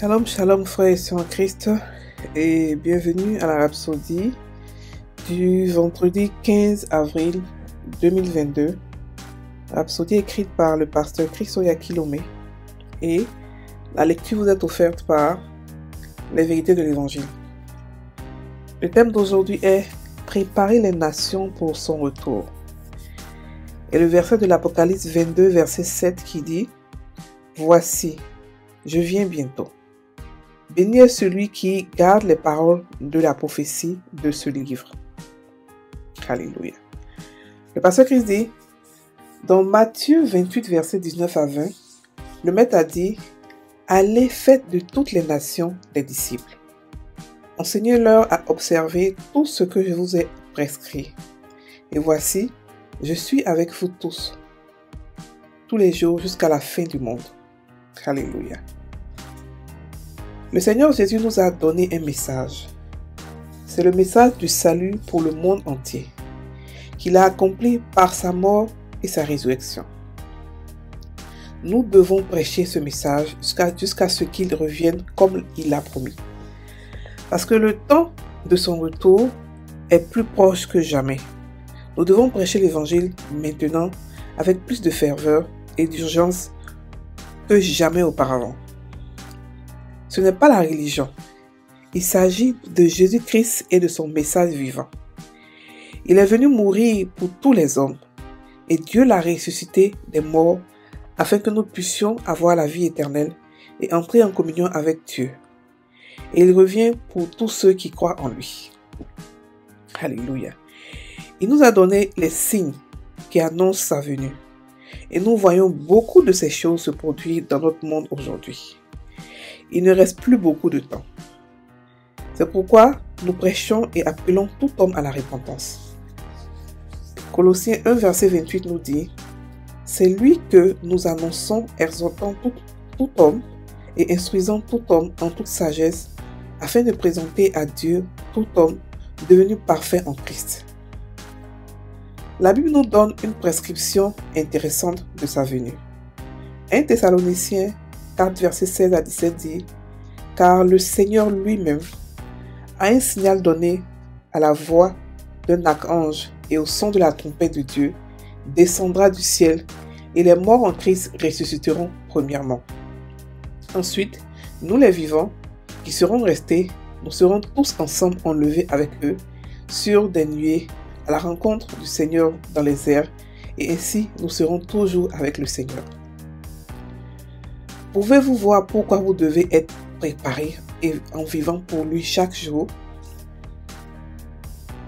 Shalom, shalom frères et sœurs en Christ et bienvenue à la Rhapsodie du vendredi 15 avril 2022. Rhapsodie écrite par le pasteur Chrisoya Kilomé et la lecture vous est offerte par les vérités de l'évangile. Le thème d'aujourd'hui est préparer les nations pour son retour. Et le verset de l'Apocalypse 22 verset 7 qui dit: Voici, je viens bientôt. Béni est celui qui garde les paroles de la prophétie de ce livre. Alléluia. Le pasteur Christ dit, dans Matthieu 28, verset 19 à 20, le Maître a dit: Allez, faites de toutes les nations des disciples. Enseignez-leur à observer tout ce que je vous ai prescrit. Et voici, je suis avec vous tous les jours jusqu'à la fin du monde. Alléluia. Le Seigneur Jésus nous a donné un message. C'est le message du salut pour le monde entier, qu'il a accompli par sa mort et sa résurrection. Nous devons prêcher ce message jusqu'à ce qu'il revienne comme il l'a promis. Parce que le temps de son retour est plus proche que jamais. Nous devons prêcher l'évangile maintenant avec plus de ferveur et d'urgence que jamais auparavant. Ce n'est pas la religion. Il s'agit de Jésus-Christ et de son message vivant. Il est venu mourir pour tous les hommes et Dieu l'a ressuscité des morts afin que nous puissions avoir la vie éternelle et entrer en communion avec Dieu. Et il revient pour tous ceux qui croient en lui. Alléluia. Il nous a donné les signes qui annoncent sa venue. Et nous voyons beaucoup de ces choses se produire dans notre monde aujourd'hui. Il ne reste plus beaucoup de temps. C'est pourquoi nous prêchons et appelons tout homme à la repentance. Colossiens 1 verset 28 nous dit: C'est lui que nous annonçons, exhortant tout homme et instruisant tout homme en toute sagesse, afin de présenter à Dieu tout homme devenu parfait en Christ. La Bible nous donne une prescription intéressante de sa venue. 1 Thessaloniciens 4 verset 16 à 17 dit: Car le Seigneur lui-même a un signal donné à la voix d'un archange et au son de la trompette de Dieu, descendra du ciel et les morts en Christ ressusciteront premièrement. Ensuite, nous les vivants qui serons restés, nous serons tous ensemble enlevés avec eux sur des nuées à la rencontre du Seigneur dans les airs, et ainsi nous serons toujours avec le Seigneur. Pouvez-vous voir pourquoi vous devez être préparés et en vivant pour lui chaque jour?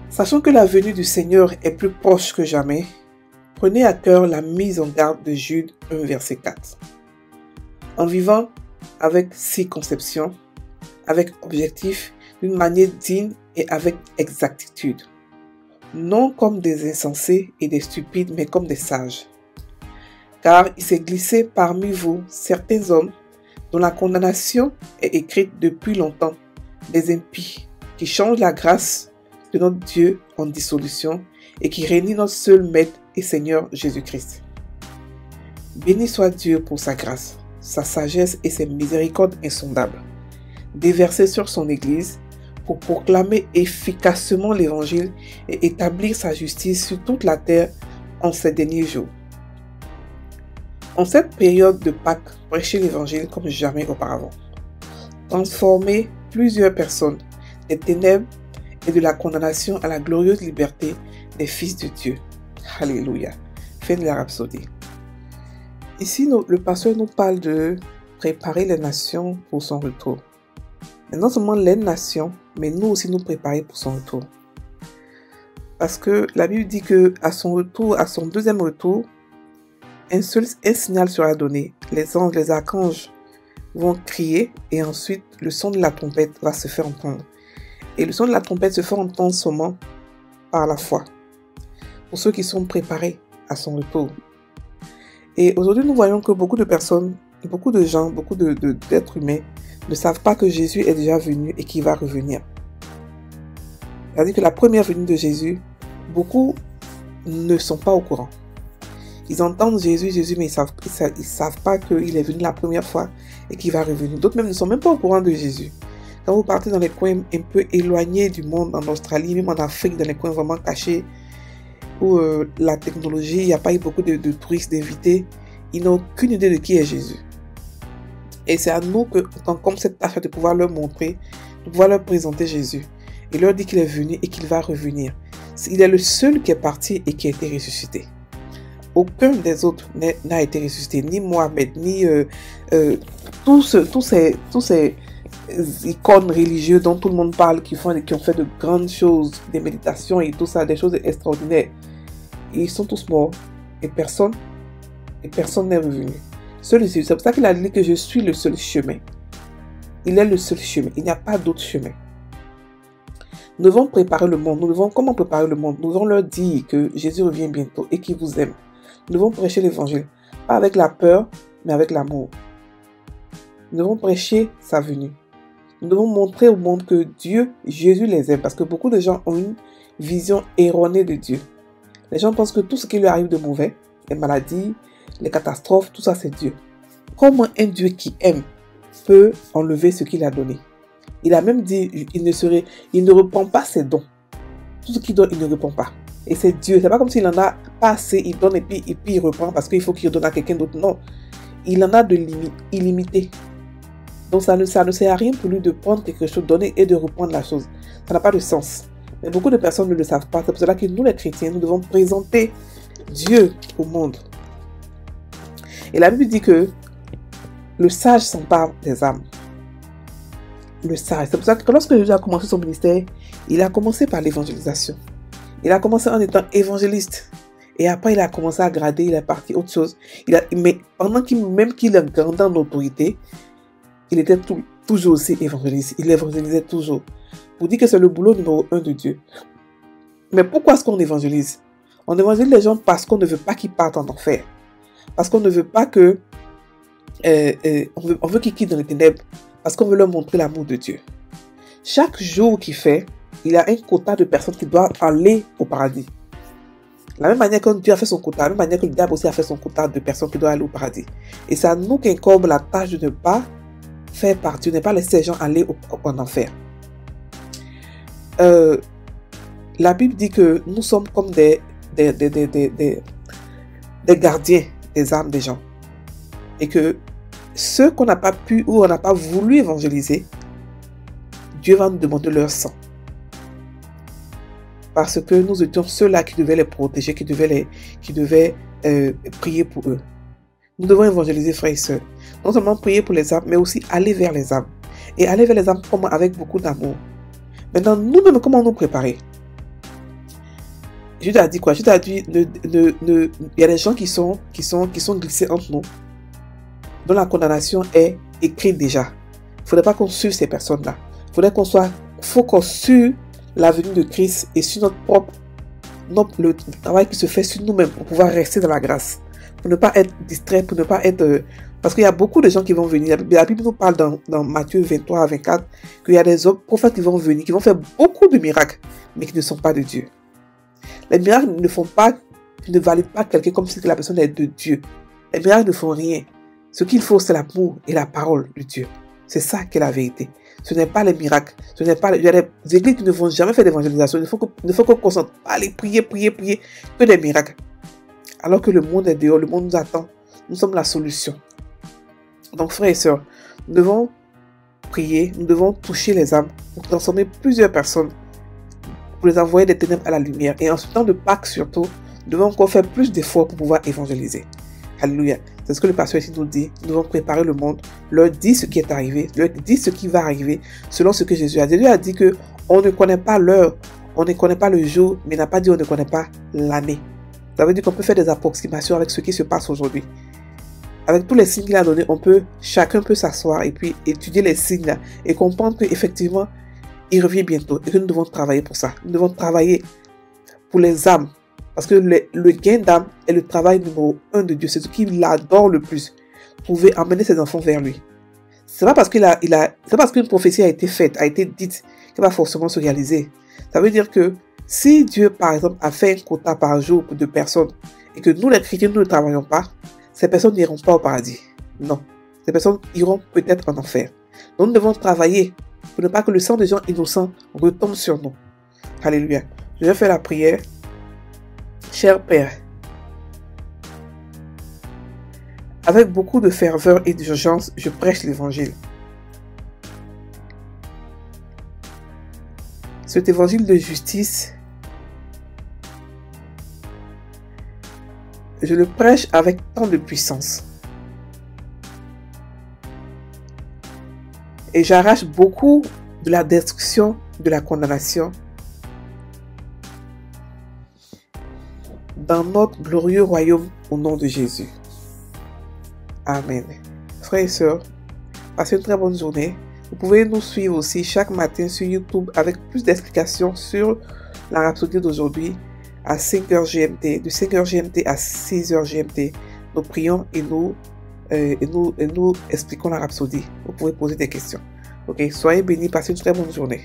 Sachant que la venue du Seigneur est plus proche que jamais, prenez à cœur la mise en garde de Jude 1 verset 4. En vivant avec circonspection, avec objectif, d'une manière digne et avec exactitude. Non comme des insensés et des stupides, mais comme des sages. Car il s'est glissé parmi vous certains hommes dont la condamnation est écrite depuis longtemps, des impies qui changent la grâce de notre Dieu en dissolution et qui réunit notre seul Maître et Seigneur Jésus-Christ. Béni soit Dieu pour sa grâce, sa sagesse et ses miséricordes insondables, déversées sur son Église pour proclamer efficacement l'Évangile et établir sa justice sur toute la terre en ces derniers jours. En cette période de Pâques, prêchez l'Évangile comme jamais auparavant. Transformez plusieurs personnes des ténèbres et de la condamnation à la glorieuse liberté des fils de Dieu. Alléluia. Fin de la Rhapsodie. Ici, le pasteur nous parle de préparer les nations pour son retour. Et non seulement les nations, mais nous aussi nous préparer pour son retour. Parce que la Bible dit que à son retour, à son deuxième retour, un signal sera donné. Les anges, les archanges vont crier et ensuite le son de la trompette va se faire entendre. Et le son de la trompette se fait entendre seulement par la foi. Pour ceux qui sont préparés à son retour. Et aujourd'hui, nous voyons que beaucoup de personnes, beaucoup de gens, beaucoup d'êtres humains ne savent pas que Jésus est déjà venu et qu'il va revenir. C'est-à-dire que la première venue de Jésus, beaucoup ne sont pas au courant. Ils entendent Jésus, mais ils savent pas qu'il est venu la première fois et qu'il va revenir. D'autres même ne sont même pas au courant de Jésus. Quand vous partez dans les coins un peu éloignés du monde, en Australie, même en Afrique, dans les coins vraiment cachés, où la technologie, il n'y a pas eu beaucoup de touristes, d'invités, ils n'ont aucune idée de qui est Jésus. Et c'est à nous que, comme cette tâche de pouvoir leur montrer, de pouvoir leur présenter Jésus. Et leur dire qu'il est venu et qu'il va revenir. Il est le seul qui est parti et qui a été ressuscité. Aucun des autres n'a été ressuscité, ni Mohamed, ni tous ces icônes religieuses dont tout le monde parle, qui ont fait de grandes choses, des méditations et tout ça, des choses extraordinaires. Ils sont tous morts et personne n'est revenu. Seul Jésus. C'est pour ça qu'il a dit que je suis le seul chemin. Il est le seul chemin. Il n'y a pas d'autre chemin. Nous devons préparer le monde. Comment préparer le monde? Nous devons leur dire que Jésus revient bientôt et qu'il vous aime. Nous devons prêcher l'évangile. Pas avec la peur, mais avec l'amour. Nous devons prêcher sa venue. Nous devons montrer au monde que Dieu, Jésus les aime. Parce que beaucoup de gens ont une vision erronée de Dieu. Les gens pensent que tout ce qui leur arrive de mauvais, les maladies, les catastrophes, tout ça c'est Dieu. Comment un Dieu qui aime peut enlever ce qu'il a donné? Il a même dit, il ne reprend pas ses dons. Tout ce qu'il donne, il ne reprend pas. Et c'est Dieu. C'est pas comme s'il en a pas assez, il donne et puis il reprend parce qu'il faut qu'il redonne à quelqu'un d'autre. Non. Il en a de illimité. Donc ça ne sert à rien pour lui de prendre quelque chose, donner et de reprendre la chose. Ça n'a pas de sens. Mais beaucoup de personnes ne le savent pas. C'est pour cela que nous les chrétiens, nous devons présenter Dieu au monde. Et la Bible dit que le sage s'empare des âmes. Le sage. C'est pour ça que lorsque Jésus a commencé son ministère, il a commencé par l'évangélisation. Il a commencé en étant évangéliste. Et après, il a commencé à grader, il est parti autre chose. Mais pendant qu'il a grandi en autorité, il était toujours aussi évangéliste. Il évangélisait toujours. Pour dire que c'est le boulot numéro 1 de Dieu. Mais pourquoi est-ce qu'on évangélise? On évangélise les gens parce qu'on ne veut pas qu'ils partent en enfer. Parce qu'on ne veut pas que... on veut qu'ils quittent dans les ténèbres. Parce qu'on veut leur montrer l'amour de Dieu. Chaque jour qu'il fait, il y a un quota de personnes qui doivent aller au paradis. La même manière que Dieu a fait son quota, la même manière que le diable aussi a fait son quota de personnes qui doivent aller au paradis. Et c'est à nous qu'incombe la tâche de ne pas faire partie, de ne pas laisser les gens aller en enfer. La Bible dit que nous sommes comme des gardiens des âmes des gens. Et que ceux qu'on n'a pas pu ou on n'a pas voulu évangéliser, Dieu va nous demander leur sang. Parce que nous étions ceux-là qui devaient les protéger, qui devaient prier pour eux. Nous devons évangéliser, frères et sœurs. Non seulement prier pour les âmes, mais aussi aller vers les âmes. Et aller vers les âmes avec beaucoup d'amour. Maintenant, nous-mêmes, comment nous préparer? Judas a dit quoi? Judas a dit, il y a des gens qui sont glissés entre nous, dont la condamnation est écrite déjà. Il ne faudrait pas qu'on suive ces personnes-là. Il faudrait qu'on soit focus sur la venue de Christ et sur le travail qui se fait sur nous-mêmes pour pouvoir rester dans la grâce. Pour ne pas être distrait, pour ne pas être... Parce qu'il y a beaucoup de gens qui vont venir. La Bible nous parle dans Matthieu 23 à 24 qu'il y a des hommes prophètes qui vont venir, qui vont faire beaucoup de miracles, mais qui ne sont pas de Dieu. Les miracles ne valident pas quelqu'un comme si la personne est de Dieu. Les miracles ne font rien. Ce qu'il faut, c'est l'amour et la parole de Dieu. C'est ça qui est la vérité. Ce n'est pas les miracles. Il y a des églises qui ne vont jamais faire d'évangélisation. Il ne faut qu'on concentre pas à aller prier, que des miracles. Alors que le monde est dehors, le monde nous attend. Nous sommes la solution. Donc, frères et sœurs, nous devons prier, nous devons toucher les âmes pour transformer plusieurs personnes, pour les envoyer des ténèbres à la lumière. Et en ce temps de Pâques surtout, nous devons encore faire plus d'efforts pour pouvoir évangéliser. Alléluia. C'est ce que le pasteur ici nous dit. Nous devons préparer le monde, leur dire ce qui est arrivé, leur dire ce qui va arriver, selon ce que Jésus a dit. Jésus a dit qu'on ne connaît pas l'heure, on ne connaît pas le jour, mais il n'a pas dit on ne connaît pas l'année. Ça veut dire qu'on peut faire des approximations avec ce qui se passe aujourd'hui. Avec tous les signes qu'il a donnés, chacun peut s'asseoir et puis étudier les signes là et comprendre qu'effectivement, il revient bientôt et que nous devons travailler pour ça. Nous devons travailler pour les âmes. Parce que le gain d'âme est le travail numéro 1 de Dieu. C'est ce qu'il adore le plus. Trouver, amener ses enfants vers lui. C'est pas parce c'est parce qu'une prophétie a été faite, a été dite, qu'elle va forcément se réaliser. Ça veut dire que si Dieu, par exemple, a fait un quota par jour de personnes et que nous, les chrétiens, nous ne travaillons pas, ces personnes n'iront pas au paradis. Non. Ces personnes iront peut-être en enfer. Donc, nous devons travailler pour ne pas que le sang des gens innocents retombe sur nous. Alléluia. Je vais faire la prière. Cher Père, avec beaucoup de ferveur et d'urgence, je prêche l'évangile. Cet évangile de justice, je le prêche avec tant de puissance. Et j'arrache beaucoup de la destruction, de la condamnation dans notre glorieux royaume au nom de Jésus. Amen. Frères et sœurs, passez une très bonne journée. Vous pouvez nous suivre aussi chaque matin sur YouTube avec plus d'explications sur la rhapsodie d'aujourd'hui à 5h GMT, de 5h GMT à 6h GMT. Nous prions et nous expliquons la rhapsodie. Vous pouvez poser des questions. Ok, soyez bénis, passez une très bonne journée.